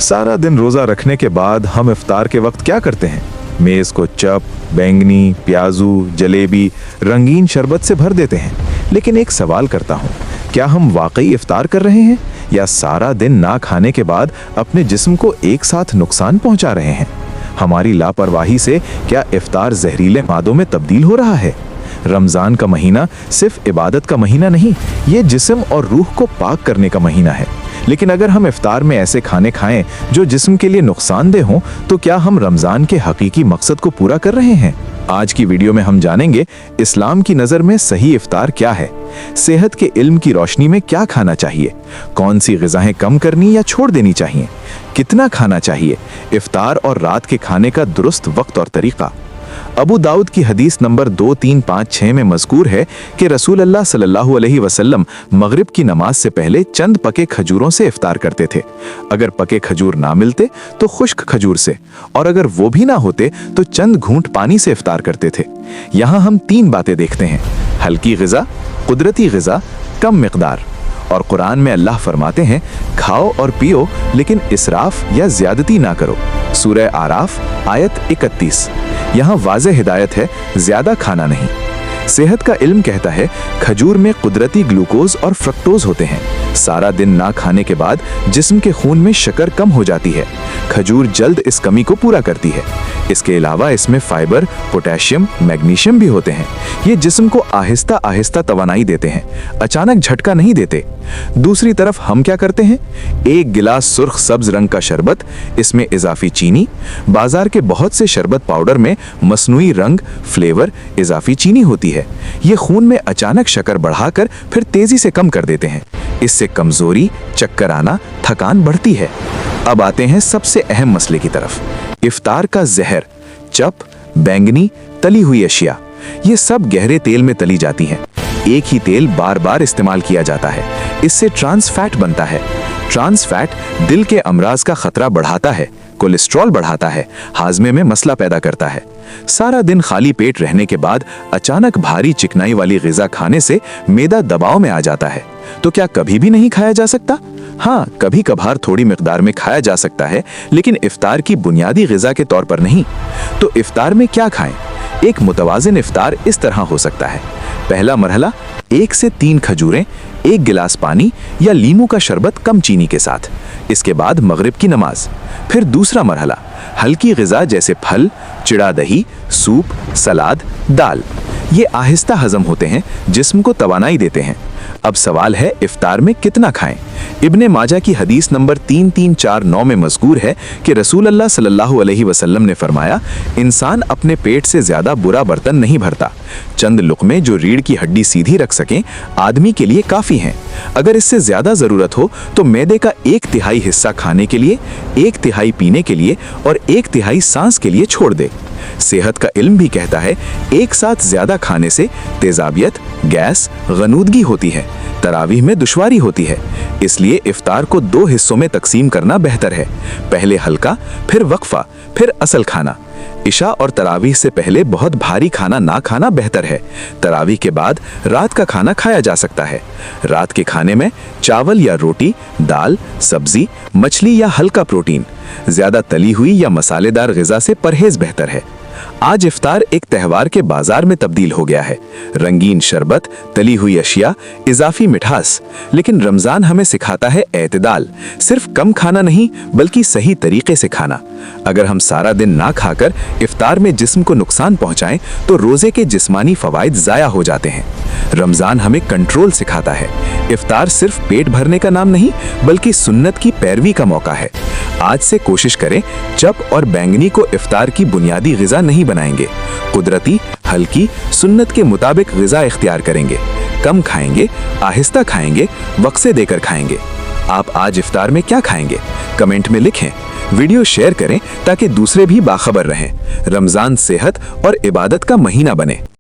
सारा दिन रोज़ा रखने के बाद हम इफ्तार के वक्त क्या करते हैं? मेज़ को चप, बैंगनी, प्याजू, जलेबी, रंगीन शरबत से भर देते हैं। लेकिन एक सवाल करता हूँ, क्या हम वाकई इफ्तार कर रहे हैं या सारा दिन ना खाने के बाद अपने जिस्म को एक साथ नुकसान पहुँचा रहे हैं? हमारी लापरवाही से क्या इफ्तार जहरीले मादों में तब्दील हो रहा है? रमज़ान का महीना सिर्फ इबादत का महीना नहीं, ये जिस्म और रूह को पाक करने का महीना है। लेकिन अगर हम इफ्तार में ऐसे खाने खाएं जो जिस्म के लिए नुकसानदेह हों, तो क्या हम रमज़ान के हकीकी मकसद को पूरा कर रहे हैं? आज की वीडियो में हम जानेंगे इस्लाम की नज़र में सही इफ्तार क्या है, सेहत के इल्म की रोशनी में क्या खाना चाहिए, कौन सी ग़िज़ाएं कम करनी या छोड़ देनी चाहिए, कितना खाना चाहिए, इफ्तार और रात के खाने का दुरुस्त वक्त और तरीका। अबू दाऊद की हदीस नंबर 2356 में मज़कूर है कि रसूल अल्लाह सल्लल्लाहु अलैहि वसल्लम मगरिब की नमाज से पहले चंद पके खजूरों से इफ्तार करते थे। अगर पके खजूर ना मिलते तो खुश्क खजूर से, और अगर वो भी ना होते तो चंद घूंट पानी से इफ्तार करते थे। यहाँ हम 3 बातें देखते हैं: हल्की ग़िज़ा, कुदरती ग़िज़ा, कम मिक़दार। और कुरान में अल्लाह फरमाते हैं, खाओ और पियो लेकिन इसराफ या ज़्यादती ना करो। सूरह आराफ आयत 31। यहाँ वाज़ेह हिदायत है, ज़्यादा खाना नहीं। सेहत का इल्म कहता है, खजूर में कुदरती ग्लूकोज और फ्रक्टोज होते हैं। सारा दिन ना खाने के बाद जिस्म के खून में शक्कर कम हो जाती है। खजूर जल्द इस कमी को पूरा करती है। इसके अलावा इसमें फाइबर, पोटेशियम, मैग्नीशियम भी होते हैं। ये जिस्म को आहिस्ता आहिस्ता तवानाई देते हैं, अचानक झटका नहीं देते। दूसरी तरफ हम क्या करते हैं? 1 गिलास सुर्ख सब्ज रंग का शरबत, इसमें इजाफी चीनी। बाजार के बहुत से शरबत पाउडर में मसनूई रंग, फ्लेवर, इजाफी चीनी होती है। ये खून में अचानक शक्कर बढ़ाकर फिर तेजी से कम कर देते हैं। इससे कमजोरी, चक्कर आना, थकान बढ़ती है। अब आते हैं सबसे अहम मसले की तरफ, इफ्तार का जहर। चप, बैंगनी, तली हुई अशिया, ये सब गहरे तेल में तली जाती हैं। एक ही तेल बार बार इस्तेमाल किया जाता है। इससे ट्रांस फैट बनता है। ट्रांस फैट दिल के अमराज का खतरा बढ़ाता है, कोलेस्ट्रॉल बढ़ाता है, हाजमे में मसला पैदा करता है। सारा दिन खाली पेट रहने के बाद अचानक भारी चिकनाई वाली ग़िज़ा खाने से मैदा दबाव में आ जाता है। तो क्या कभी भी नहीं खाया जा सकता? हाँ, कभी कभार थोड़ी मिकदार में खाया जा सकता है, लेकिन इफ्तार की बुनियादी ग़िज़ा के तौर पर नहीं। तो इफ्तार में क्या खाएं? एक मुतवाज़िन इफ्तार इस तरह हो सकता है। पहला मरहला, 1 से 3 खजूरें, 1 गिलास पानी या लीमू का शरबत कम चीनी के साथ। इसके बाद मगरिब की नमाज। फिर दूसरा मरहला, हल्की ग़िज़ा जैसे फल, चिड़ा दही, सूप, सलाद, दाल। ये आहिस्ता हजम होते हैं, जिस्म को तवानाई देते हैं। अब सवाल है, इफ्तार में कितना खाएं? इब्ने माजा की हदीस नंबर 3349 में मज़कूर है कि रसूल अल्लाह सल्लल्लाहु अलैहि वसल्लम ने फरमाया, इंसान अपने पेट से ज़्यादा बुरा बर्तन नहीं भरता। चंद लुक़मे जो रीढ़ की हड्डी सीधी रख सकें, आदमी के लिए काफ़ी हैं। अगर इससे ज़्यादा ज़रूरत हो तो मैदे का 1/3 हिस्सा खाने के लिए, 1/3 पीने के लिए और 1/3 सांस के लिए छोड़ दे। सेहत का इल्म भी कहता है, एक साथ ज़्यादा खाने से तेज़ाबियत, गैस, गनूदगी होती है, तरावीह में दुश्वारी होती है। इसलिए इफ्तार को 2 हिस्सों में तकसीम करना बेहतर है। पहले हल्का, फिर वक्फा, फिर असल खाना। इशा और तरावीह से पहले बहुत भारी खाना ना खाना बेहतर है। तरावीह के बाद रात का खाना खाया जा सकता है। रात के खाने में चावल या रोटी, दाल, सब्जी, मछली या हल्का प्रोटीन। ज़्यादा तली हुई या मसालेदार ग़िज़ा से परहेज़ बेहतर है। आज इफ्तार एक त्यौहार के बाजार में तब्दील हो गया है। रंगीन शरबत, तली हुई अशिया, इजाफी मिठास। लेकिन रमज़ान हमें सिखाता है एतदाल, सिर्फ कम खाना नहीं बल्कि सही तरीके से खाना। अगर हम सारा दिन ना खाकर इफ्तार में जिस्म को नुकसान पहुंचाएं तो रोज़े के जिस्मानी फ़वाइद ज़ाया हो जाते हैं। रमज़ान हमें कंट्रोल सिखाता है। इफ्तार सिर्फ पेट भरने का नाम नहीं बल्कि सुन्नत की पैरवी का मौका है। आज से कोशिश करें, चप और बैंगनी को इफ्तार की बुनियादी ग़िज़ा नहीं बनाएंगे। कुदरती, हल्की, सुन्नत के मुताबिक ग़िज़ा इख्तियार करेंगे। कम खाएंगे, आहिस्ता खाएंगे, वक्त से देकर खाएंगे। आप आज इफ्तार में क्या खाएंगे? कमेंट में लिखें। वीडियो शेयर करें ताकि दूसरे भी बाखबर रहें। रमज़ान सेहत और इबादत का महीना बने।